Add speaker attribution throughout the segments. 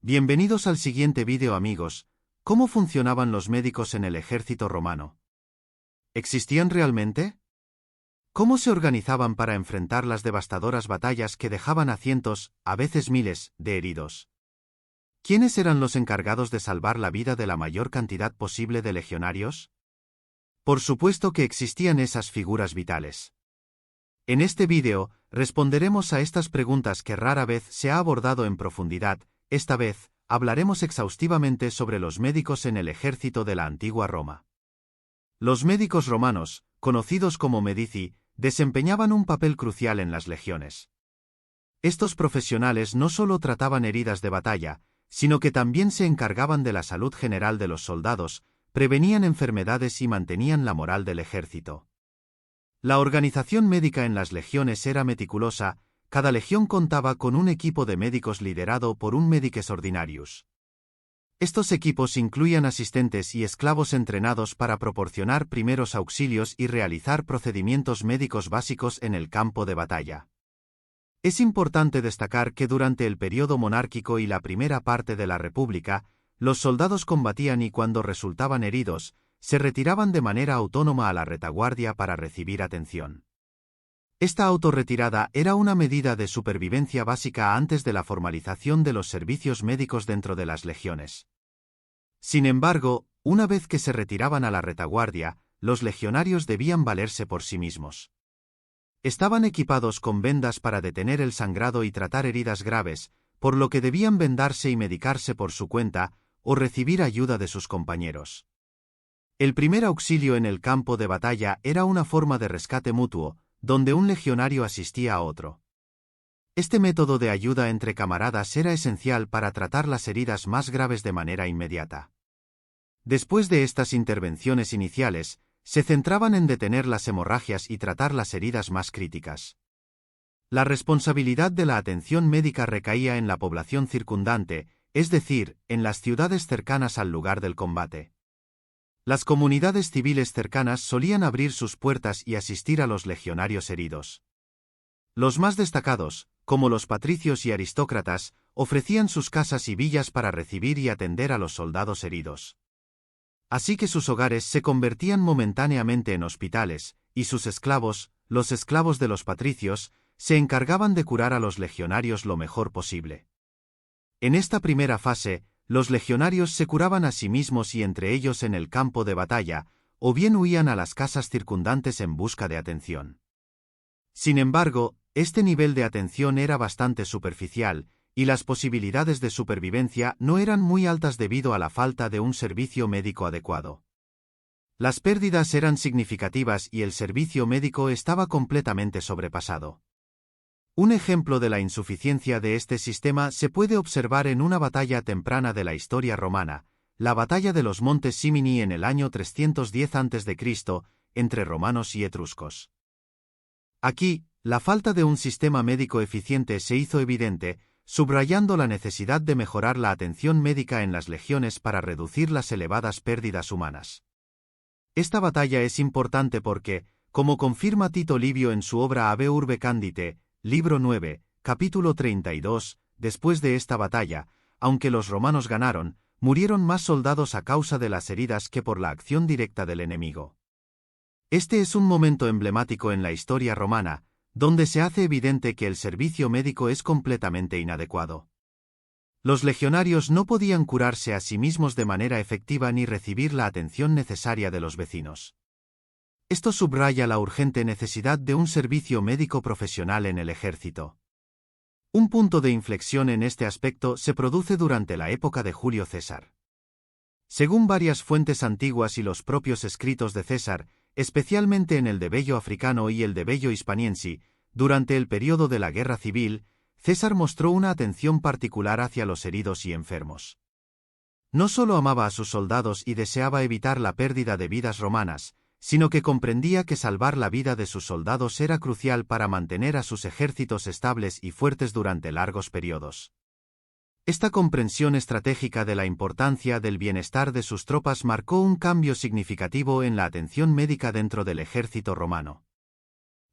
Speaker 1: Bienvenidos al siguiente vídeo, amigos. ¿Cómo funcionaban los médicos en el ejército romano? ¿Existían realmente? ¿Cómo se organizaban para enfrentar las devastadoras batallas que dejaban a cientos, a veces miles, de heridos? ¿Quiénes eran los encargados de salvar la vida de la mayor cantidad posible de legionarios? Por supuesto que existían esas figuras vitales. En este vídeo, responderemos a estas preguntas que rara vez se ha abordado en profundidad. Esta vez, hablaremos exhaustivamente sobre los médicos en el ejército de la antigua Roma. Los médicos romanos, conocidos como medici, desempeñaban un papel crucial en las legiones. Estos profesionales no solo trataban heridas de batalla, sino que también se encargaban de la salud general de los soldados, prevenían enfermedades y mantenían la moral del ejército. La organización médica en las legiones era meticulosa. Cada legión contaba con un equipo de médicos liderado por un medices ordinarius. Estos equipos incluían asistentes y esclavos entrenados para proporcionar primeros auxilios y realizar procedimientos médicos básicos en el campo de batalla. Es importante destacar que durante el periodo monárquico y la primera parte de la República, los soldados combatían y cuando resultaban heridos, se retiraban de manera autónoma a la retaguardia para recibir atención. Esta autorretirada era una medida de supervivencia básica antes de la formalización de los servicios médicos dentro de las legiones. Sin embargo, una vez que se retiraban a la retaguardia, los legionarios debían valerse por sí mismos. Estaban equipados con vendas para detener el sangrado y tratar heridas graves, por lo que debían vendarse y medicarse por su cuenta, o recibir ayuda de sus compañeros. El primer auxilio en el campo de batalla era una forma de rescate mutuo, donde un legionario asistía a otro. Este método de ayuda entre camaradas era esencial para tratar las heridas más graves de manera inmediata. Después de estas intervenciones iniciales, se centraban en detener las hemorragias y tratar las heridas más críticas. La responsabilidad de la atención médica recaía en la población circundante, es decir, en las ciudades cercanas al lugar del combate. Las comunidades civiles cercanas solían abrir sus puertas y asistir a los legionarios heridos. Los más destacados, como los patricios y aristócratas, ofrecían sus casas y villas para recibir y atender a los soldados heridos. Así que sus hogares se convertían momentáneamente en hospitales, y sus esclavos, los esclavos de los patricios, se encargaban de curar a los legionarios lo mejor posible. En esta primera fase, los legionarios se curaban a sí mismos y entre ellos en el campo de batalla, o bien huían a las casas circundantes en busca de atención. Sin embargo, este nivel de atención era bastante superficial, y las posibilidades de supervivencia no eran muy altas debido a la falta de un servicio médico adecuado. Las pérdidas eran significativas y el servicio médico estaba completamente sobrepasado. Un ejemplo de la insuficiencia de este sistema se puede observar en una batalla temprana de la historia romana, la batalla de los Montes Simini en el año 310 a.C., entre romanos y etruscos. Aquí, la falta de un sistema médico eficiente se hizo evidente, subrayando la necesidad de mejorar la atención médica en las legiones para reducir las elevadas pérdidas humanas. Esta batalla es importante porque, como confirma Tito Livio en su obra Ave Urbe Candite, Libro 9, capítulo 32, después de esta batalla, aunque los romanos ganaron, murieron más soldados a causa de las heridas que por la acción directa del enemigo. Este es un momento emblemático en la historia romana, donde se hace evidente que el servicio médico es completamente inadecuado. Los legionarios no podían curarse a sí mismos de manera efectiva ni recibir la atención necesaria de los vecinos. Esto subraya la urgente necesidad de un servicio médico profesional en el ejército. Un punto de inflexión en este aspecto se produce durante la época de Julio César. Según varias fuentes antiguas y los propios escritos de César, especialmente en el de Bello Africano y el de Bello Hispaniensi, durante el periodo de la Guerra Civil, César mostró una atención particular hacia los heridos y enfermos. No solo amaba a sus soldados y deseaba evitar la pérdida de vidas romanas, sino que comprendía que salvar la vida de sus soldados era crucial para mantener a sus ejércitos estables y fuertes durante largos periodos. Esta comprensión estratégica de la importancia del bienestar de sus tropas marcó un cambio significativo en la atención médica dentro del ejército romano.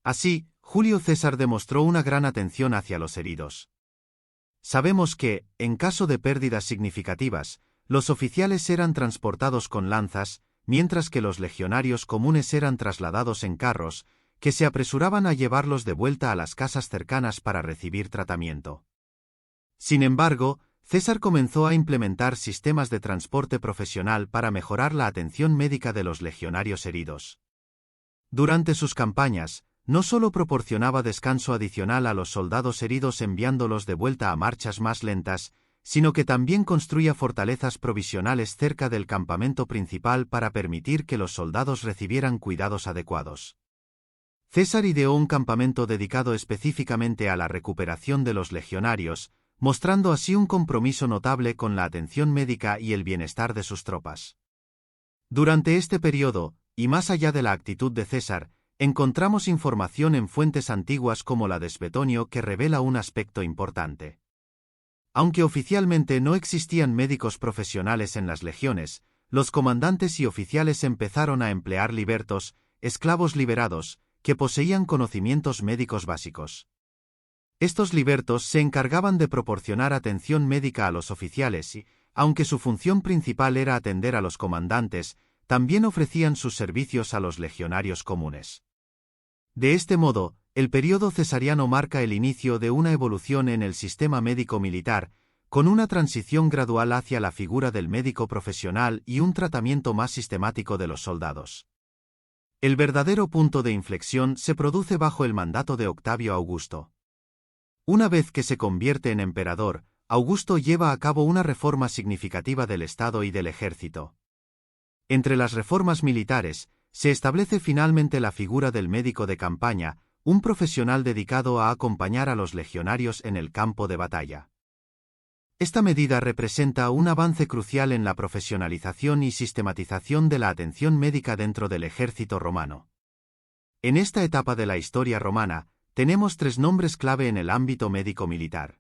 Speaker 1: Así, Julio César demostró una gran atención hacia los heridos. Sabemos que, en caso de pérdidas significativas, los oficiales eran transportados con lanzas, mientras que los legionarios comunes eran trasladados en carros, que se apresuraban a llevarlos de vuelta a las casas cercanas para recibir tratamiento. Sin embargo, César comenzó a implementar sistemas de transporte profesional para mejorar la atención médica de los legionarios heridos. Durante sus campañas, no solo proporcionaba descanso adicional a los soldados heridos enviándolos de vuelta a marchas más lentas, sino que también construía fortalezas provisionales cerca del campamento principal para permitir que los soldados recibieran cuidados adecuados. César ideó un campamento dedicado específicamente a la recuperación de los legionarios, mostrando así un compromiso notable con la atención médica y el bienestar de sus tropas. Durante este periodo, y más allá de la actitud de César, encontramos información en fuentes antiguas como la de Suetonio que revela un aspecto importante. Aunque oficialmente no existían médicos profesionales en las legiones, los comandantes y oficiales empezaron a emplear libertos, esclavos liberados, que poseían conocimientos médicos básicos. Estos libertos se encargaban de proporcionar atención médica a los oficiales y, aunque su función principal era atender a los comandantes, también ofrecían sus servicios a los legionarios comunes. De este modo, el período cesariano marca el inicio de una evolución en el sistema médico-militar, con una transición gradual hacia la figura del médico profesional y un tratamiento más sistemático de los soldados. El verdadero punto de inflexión se produce bajo el mandato de Octavio Augusto. Una vez que se convierte en emperador, Augusto lleva a cabo una reforma significativa del Estado y del ejército. Entre las reformas militares, se establece finalmente la figura del médico de campaña, un profesional dedicado a acompañar a los legionarios en el campo de batalla. Esta medida representa un avance crucial en la profesionalización y sistematización de la atención médica dentro del ejército romano. En esta etapa de la historia romana, tenemos tres nombres clave en el ámbito médico-militar.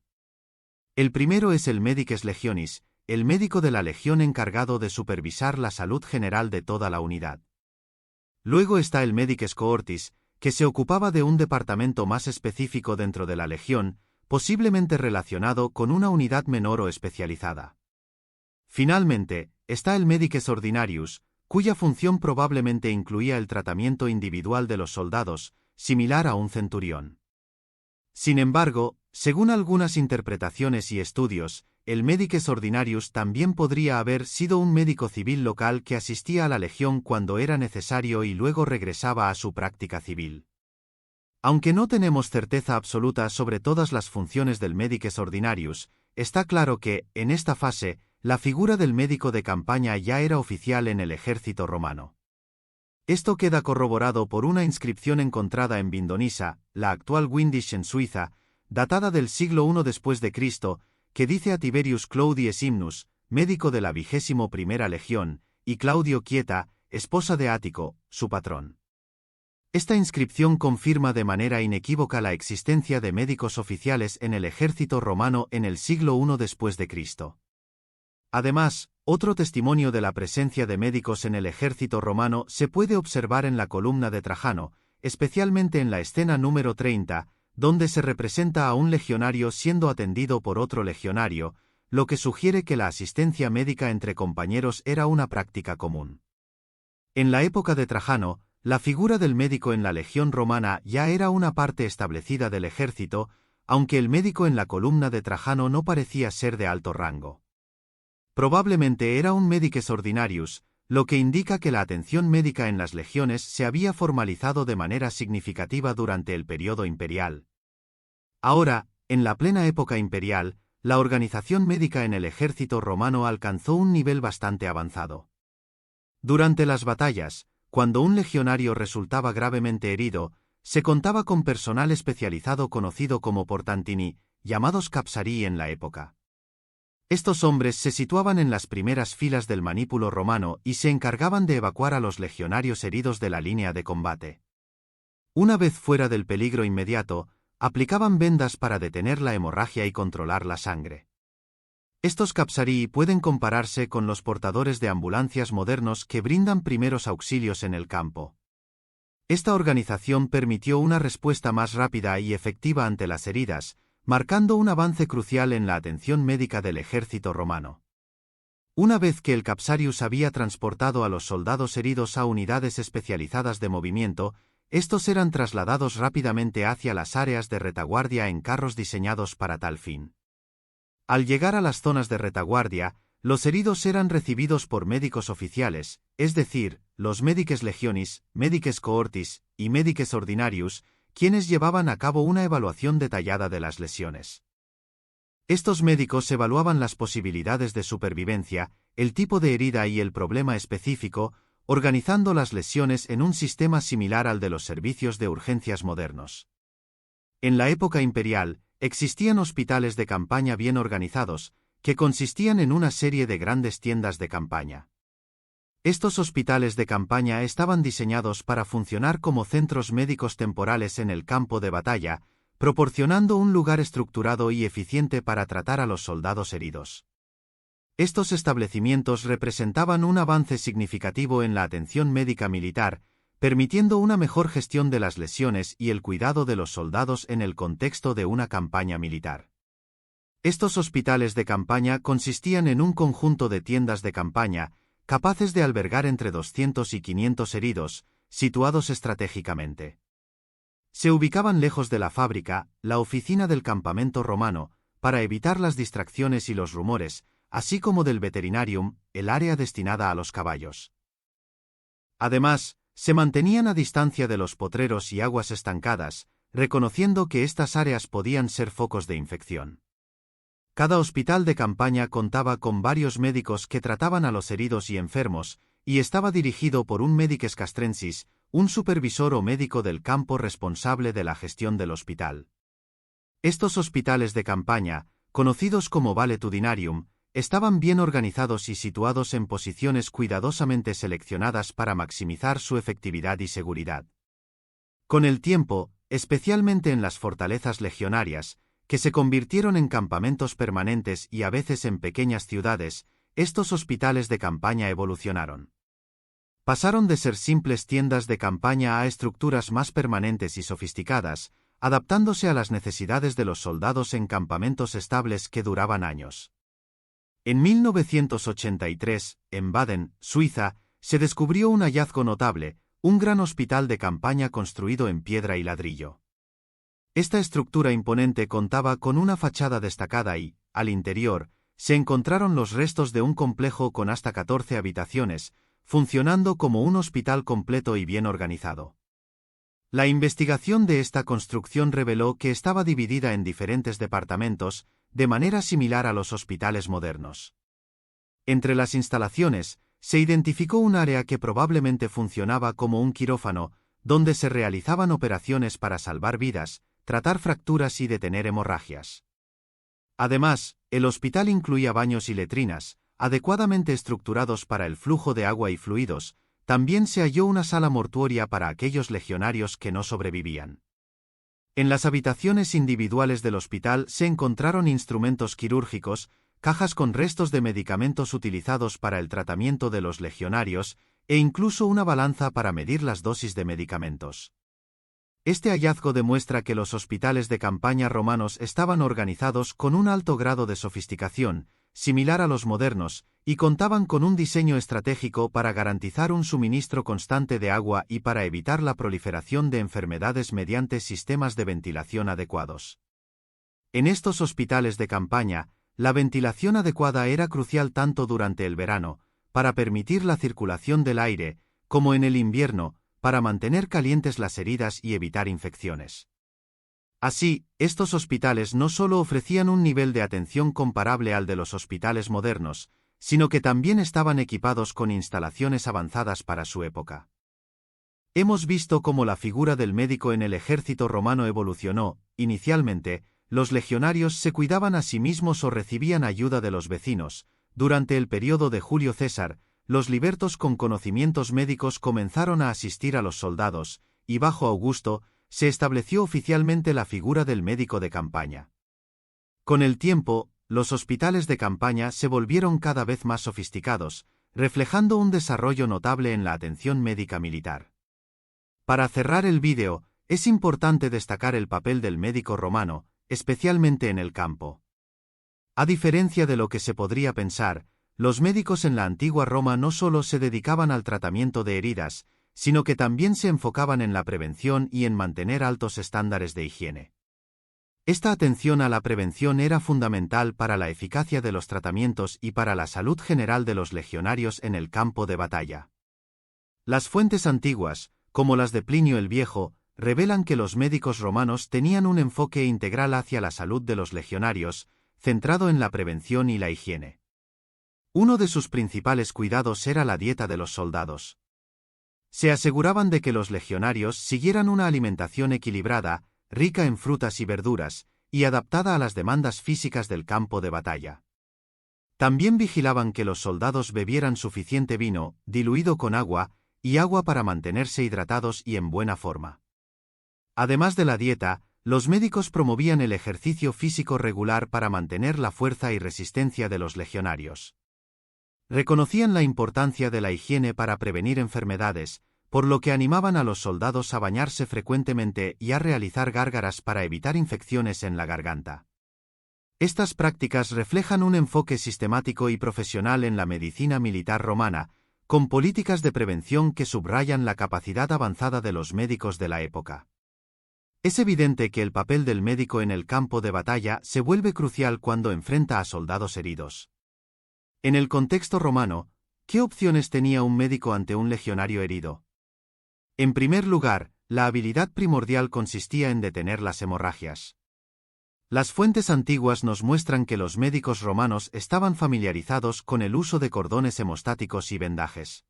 Speaker 1: El primero es el Medices Legionis, el médico de la legión encargado de supervisar la salud general de toda la unidad. Luego está el Medices Cohortis, que se ocupaba de un departamento más específico dentro de la legión, posiblemente relacionado con una unidad menor o especializada. Finalmente, está el Medices Ordinarius, cuya función probablemente incluía el tratamiento individual de los soldados, similar a un centurión. Sin embargo, según algunas interpretaciones y estudios, el Medices Ordinarius también podría haber sido un médico civil local que asistía a la legión cuando era necesario y luego regresaba a su práctica civil. Aunque no tenemos certeza absoluta sobre todas las funciones del Medices Ordinarius, está claro que, en esta fase, la figura del médico de campaña ya era oficial en el ejército romano. Esto queda corroborado por una inscripción encontrada en Vindonissa, la actual Windisch en Suiza, datada del siglo I después de Cristo, que dice a Tiberius Claudii Simnus, médico de la 21ª Legión, y Claudio Quieta, esposa de Ático, su patrón. Esta inscripción confirma de manera inequívoca la existencia de médicos oficiales en el ejército romano en el siglo I después de Cristo. Además, otro testimonio de la presencia de médicos en el ejército romano se puede observar en la columna de Trajano, especialmente en la escena número 30, donde se representa a un legionario siendo atendido por otro legionario, lo que sugiere que la asistencia médica entre compañeros era una práctica común. En la época de Trajano, la figura del médico en la legión romana ya era una parte establecida del ejército, aunque el médico en la columna de Trajano no parecía ser de alto rango. Probablemente era un Medices Ordinarius, lo que indica que la atención médica en las legiones se había formalizado de manera significativa durante el período imperial. Ahora, en la plena época imperial, la organización médica en el ejército romano alcanzó un nivel bastante avanzado. Durante las batallas, cuando un legionario resultaba gravemente herido, se contaba con personal especializado conocido como portantini, llamados capsarii en la época. Estos hombres se situaban en las primeras filas del manípulo romano y se encargaban de evacuar a los legionarios heridos de la línea de combate. Una vez fuera del peligro inmediato, aplicaban vendas para detener la hemorragia y controlar la sangre. Estos capsarii pueden compararse con los portadores de ambulancias modernos que brindan primeros auxilios en el campo. Esta organización permitió una respuesta más rápida y efectiva ante las heridas, marcando un avance crucial en la atención médica del ejército romano. Una vez que el Capsarius había transportado a los soldados heridos a unidades especializadas de movimiento, estos eran trasladados rápidamente hacia las áreas de retaguardia en carros diseñados para tal fin. Al llegar a las zonas de retaguardia, los heridos eran recibidos por médicos oficiales, es decir, los medices legionis, medices cohortis y medices ordinarius, quienes llevaban a cabo una evaluación detallada de las lesiones. Estos médicos evaluaban las posibilidades de supervivencia, el tipo de herida y el problema específico, organizando las lesiones en un sistema similar al de los servicios de urgencias modernos. En la época imperial, existían hospitales de campaña bien organizados, que consistían en una serie de grandes tiendas de campaña. Estos hospitales de campaña estaban diseñados para funcionar como centros médicos temporales en el campo de batalla, proporcionando un lugar estructurado y eficiente para tratar a los soldados heridos. Estos establecimientos representaban un avance significativo en la atención médica militar, permitiendo una mejor gestión de las lesiones y el cuidado de los soldados en el contexto de una campaña militar. Estos hospitales de campaña consistían en un conjunto de tiendas de campaña, capaces de albergar entre 200 y 500 heridos, situados estratégicamente. Se ubicaban lejos de la fábrica, la oficina del campamento romano, para evitar las distracciones y los rumores, así como del veterinarium, el área destinada a los caballos. Además, se mantenían a distancia de los potreros y aguas estancadas, reconociendo que estas áreas podían ser focos de infección. Cada hospital de campaña contaba con varios médicos que trataban a los heridos y enfermos, y estaba dirigido por un medices castrensis, un supervisor o médico del campo responsable de la gestión del hospital. Estos hospitales de campaña, conocidos como valetudinarium, estaban bien organizados y situados en posiciones cuidadosamente seleccionadas para maximizar su efectividad y seguridad. Con el tiempo, especialmente en las fortalezas legionarias, que se convirtieron en campamentos permanentes y a veces en pequeñas ciudades, estos hospitales de campaña evolucionaron. Pasaron de ser simples tiendas de campaña a estructuras más permanentes y sofisticadas, adaptándose a las necesidades de los soldados en campamentos estables que duraban años. En 1983, en Baden, Suiza, se descubrió un hallazgo notable, un gran hospital de campaña construido en piedra y ladrillo. Esta estructura imponente contaba con una fachada destacada y, al interior, se encontraron los restos de un complejo con hasta 14 habitaciones, funcionando como un hospital completo y bien organizado. La investigación de esta construcción reveló que estaba dividida en diferentes departamentos, de manera similar a los hospitales modernos. Entre las instalaciones, se identificó un área que probablemente funcionaba como un quirófano, donde se realizaban operaciones para salvar vidas, tratar fracturas y detener hemorragias. Además, el hospital incluía baños y letrinas, adecuadamente estructurados para el flujo de agua y fluidos. También se halló una sala mortuoria para aquellos legionarios que no sobrevivían. En las habitaciones individuales del hospital se encontraron instrumentos quirúrgicos, cajas con restos de medicamentos utilizados para el tratamiento de los legionarios, e incluso una balanza para medir las dosis de medicamentos. Este hallazgo demuestra que los hospitales de campaña romanos estaban organizados con un alto grado de sofisticación, similar a los modernos, y contaban con un diseño estratégico para garantizar un suministro constante de agua y para evitar la proliferación de enfermedades mediante sistemas de ventilación adecuados. En estos hospitales de campaña, la ventilación adecuada era crucial tanto durante el verano, para permitir la circulación del aire, como en el invierno, para mantener calientes las heridas y evitar infecciones. Así, estos hospitales no solo ofrecían un nivel de atención comparable al de los hospitales modernos, sino que también estaban equipados con instalaciones avanzadas para su época. Hemos visto cómo la figura del médico en el ejército romano evolucionó. Inicialmente, los legionarios se cuidaban a sí mismos o recibían ayuda de los vecinos. Durante el periodo de Julio César, los libertos con conocimientos médicos comenzaron a asistir a los soldados, y bajo Augusto, se estableció oficialmente la figura del médico de campaña. Con el tiempo, los hospitales de campaña se volvieron cada vez más sofisticados, reflejando un desarrollo notable en la atención médica militar. Para cerrar el vídeo, es importante destacar el papel del médico romano, especialmente en el campo. A diferencia de lo que se podría pensar, los médicos en la antigua Roma no solo se dedicaban al tratamiento de heridas, sino que también se enfocaban en la prevención y en mantener altos estándares de higiene. Esta atención a la prevención era fundamental para la eficacia de los tratamientos y para la salud general de los legionarios en el campo de batalla. Las fuentes antiguas, como las de Plinio el Viejo, revelan que los médicos romanos tenían un enfoque integral hacia la salud de los legionarios, centrado en la prevención y la higiene. Uno de sus principales cuidados era la dieta de los soldados. Se aseguraban de que los legionarios siguieran una alimentación equilibrada, rica en frutas y verduras, y adaptada a las demandas físicas del campo de batalla. También vigilaban que los soldados bebieran suficiente vino, diluido con agua, y agua para mantenerse hidratados y en buena forma. Además de la dieta, los médicos promovían el ejercicio físico regular para mantener la fuerza y resistencia de los legionarios. Reconocían la importancia de la higiene para prevenir enfermedades, por lo que animaban a los soldados a bañarse frecuentemente y a realizar gárgaras para evitar infecciones en la garganta. Estas prácticas reflejan un enfoque sistemático y profesional en la medicina militar romana, con políticas de prevención que subrayan la capacidad avanzada de los médicos de la época. Es evidente que el papel del médico en el campo de batalla se vuelve crucial cuando enfrenta a soldados heridos. En el contexto romano, ¿qué opciones tenía un médico ante un legionario herido? En primer lugar, la habilidad primordial consistía en detener las hemorragias. Las fuentes antiguas nos muestran que los médicos romanos estaban familiarizados con el uso de cordones hemostáticos y vendajes.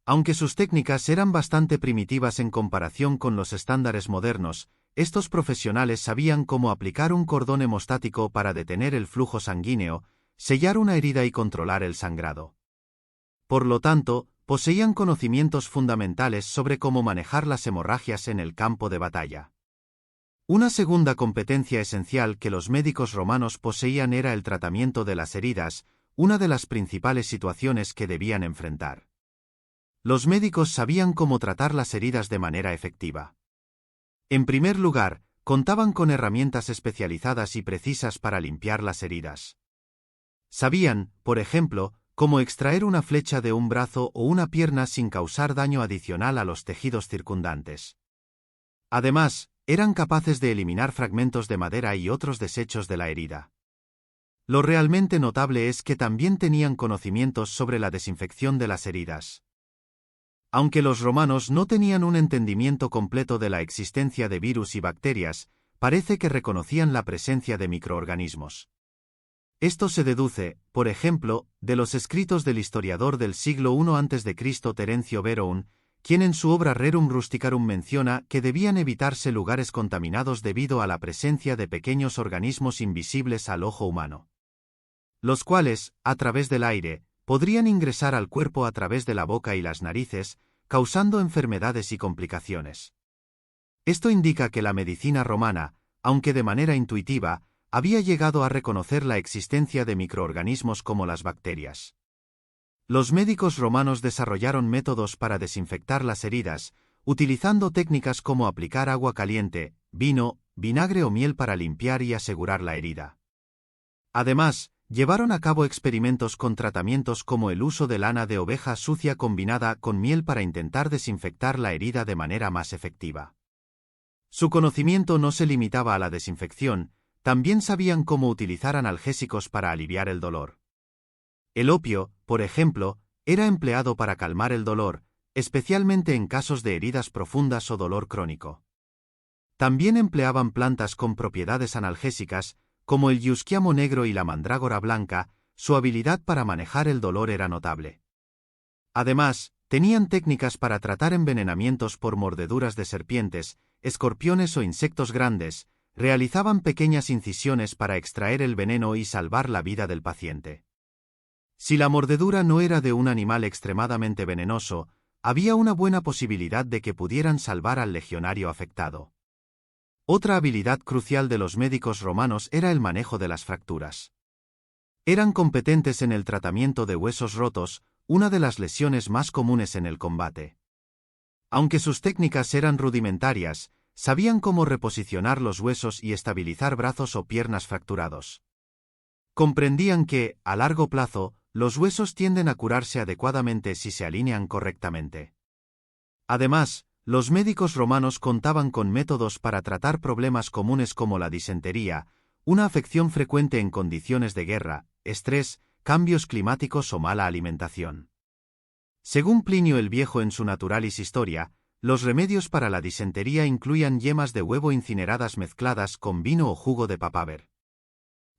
Speaker 1: Aunque sus técnicas eran bastante primitivas en comparación con los estándares modernos, estos profesionales sabían cómo aplicar un cordón hemostático para detener el flujo sanguíneo, sellar una herida y controlar el sangrado. Por lo tanto, poseían conocimientos fundamentales sobre cómo manejar las hemorragias en el campo de batalla. Una segunda competencia esencial que los médicos romanos poseían era el tratamiento de las heridas, una de las principales situaciones que debían enfrentar. Los médicos sabían cómo tratar las heridas de manera efectiva. En primer lugar, contaban con herramientas especializadas y precisas para limpiar las heridas. Sabían, por ejemplo, cómo extraer una flecha de un brazo o una pierna sin causar daño adicional a los tejidos circundantes. Además, eran capaces de eliminar fragmentos de madera y otros desechos de la herida. Lo realmente notable es que también tenían conocimientos sobre la desinfección de las heridas. Aunque los romanos no tenían un entendimiento completo de la existencia de virus y bacterias, parece que reconocían la presencia de microorganismos. Esto se deduce, por ejemplo, de los escritos del historiador del siglo I a.C. Terencio Verón, quien en su obra Rerum Rusticarum menciona que debían evitarse lugares contaminados debido a la presencia de pequeños organismos invisibles al ojo humano, los cuales, a través del aire, podrían ingresar al cuerpo a través de la boca y las narices, causando enfermedades y complicaciones. Esto indica que la medicina romana, aunque de manera intuitiva, había llegado a reconocer la existencia de microorganismos como las bacterias. Los médicos romanos desarrollaron métodos para desinfectar las heridas, utilizando técnicas como aplicar agua caliente, vino, vinagre o miel para limpiar y asegurar la herida. Además, llevaron a cabo experimentos con tratamientos como el uso de lana de oveja sucia combinada con miel para intentar desinfectar la herida de manera más efectiva. Su conocimiento no se limitaba a la desinfección, también sabían cómo utilizar analgésicos para aliviar el dolor. El opio, por ejemplo, era empleado para calmar el dolor, especialmente en casos de heridas profundas o dolor crónico. También empleaban plantas con propiedades analgésicas, como el yusquiamo negro y la mandrágora blanca. Su habilidad para manejar el dolor era notable. Además, tenían técnicas para tratar envenenamientos por mordeduras de serpientes, escorpiones o insectos grandes, realizaban pequeñas incisiones para extraer el veneno y salvar la vida del paciente. Si la mordedura no era de un animal extremadamente venenoso, había una buena posibilidad de que pudieran salvar al legionario afectado. Otra habilidad crucial de los médicos romanos era el manejo de las fracturas. Eran competentes en el tratamiento de huesos rotos, una de las lesiones más comunes en el combate. Aunque sus técnicas eran rudimentarias, Sabían cómo reposicionar los huesos y estabilizar brazos o piernas fracturados. Comprendían que, a largo plazo, los huesos tienden a curarse adecuadamente si se alinean correctamente. Además, los médicos romanos contaban con métodos para tratar problemas comunes como la disentería, una afección frecuente en condiciones de guerra, estrés, cambios climáticos o mala alimentación. Según Plinio el Viejo en su Naturalis Historia, los remedios para la disentería incluían yemas de huevo incineradas mezcladas con vino o jugo de papaver.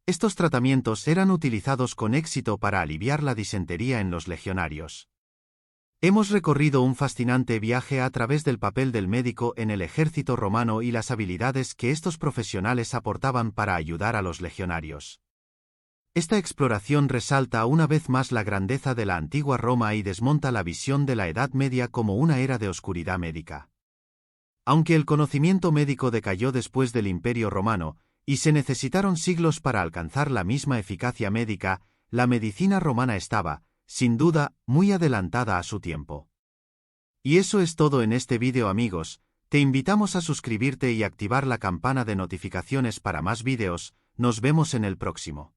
Speaker 1: Estos tratamientos eran utilizados con éxito para aliviar la disentería en los legionarios. Hemos recorrido un fascinante viaje a través del papel del médico en el ejército romano y las habilidades que estos profesionales aportaban para ayudar a los legionarios. Esta exploración resalta una vez más la grandeza de la antigua Roma y desmonta la visión de la Edad Media como una era de oscuridad médica. Aunque el conocimiento médico decayó después del Imperio Romano, y se necesitaron siglos para alcanzar la misma eficacia médica, la medicina romana estaba, sin duda, muy adelantada a su tiempo. Y eso es todo en este vídeo, amigos. Te invitamos a suscribirte y activar la campana de notificaciones para más vídeos. Nos vemos en el próximo.